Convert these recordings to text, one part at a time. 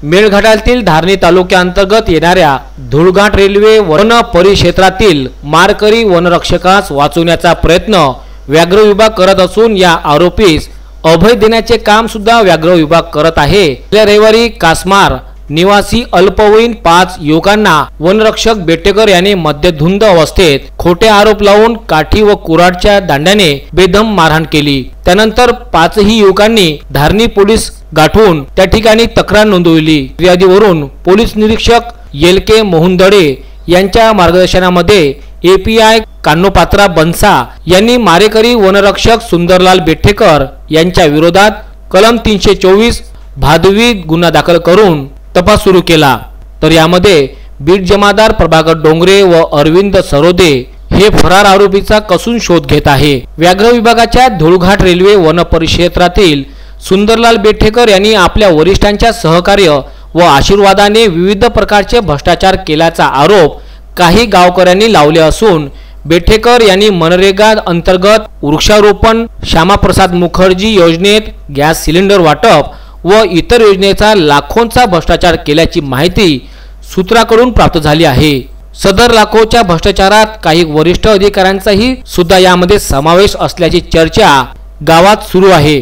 मेळघाटातील धारणी तालुक्यांतर्गत येणाऱ्या Dhulghat railway one परिक्षेत्रातील मारकरी वनरक्षकास वाचवण्याचा प्रयत्न व्याघ्र विभाग करत असून या आरोपीस अभय देण्याचे काम सुद्धा व्याघ्र विभाग करत आहे। गेल्या रविवारी कासमार निवासी अल्पवयीन 5 युवकांना वनरक्षक बेटेकर यांनी मद्यधुंद अवस्थेत खोटे आरोप लावून काठी व कुऱ्हाडच्या दांड्याने बेदम मारहाण केली। त्यानंतर 5ही युवकांनी धारणी पोलीस गाठून त्या ठिकाणी तक्रार नोंदवली। फिर्यादीवरून पोलीस निरीक्षक LK मोहुंदडे यांच्या मार्गदर्शनामध्ये API कान्नोपात्रा बनसा यांनी मारेकरी वनरक्षक सुंदरलाल बेटेकर यांच्या विरोधात कलम 324 भादवी गुन्हा दाखल करून तपास सुरू केला। तर यामध्ये बीट जमादार प्रभाकर डोंगरे व अरविंद सरोदे हे फरार आरोपीचा कसून शोध घेत आहे। व्याघ्र विभागाच्या धुळघाट रेल्वे वन परिक्षेत्रातील सुंदरलाल बेटेकर यांनी आपल्या वरिष्ठांच्या सहकार्य व आशीर्वादाने विविध प्रकारचे भ्रष्टाचार केल्याचा आरोप काही गावकऱ्यांनी लावले असून बेटेकर यांनी मनरेगा अंतर्गत वृक्षारोपण, श्यामाप्रसाद मुखर्जी योजनेत गॅस सिलेंडर वाटप व इतर योजनेचा लाखोंचा भ्रष्टाचार केल्याची माहिती सूत्राकडून प्राप्त झाली आहे। सदर लाखोच्या भ्रष्टाचारात काही वरिष्ठ अधिकाऱ्यांचाही सुद्धा यामध्ये समावेश असल्याची चर्चा गावात सुरू आहे।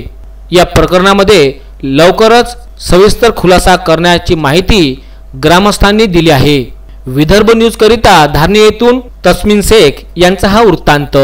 या प्रकरणामध्ये लवकरच सविस्तर खुलासा करण्याची माहिती ग्रामस्थांनी दिली आहे। विदर्भ न्यूज करिता धारणी येथून तस्मिन शेख यांचा हा वृत्तांत।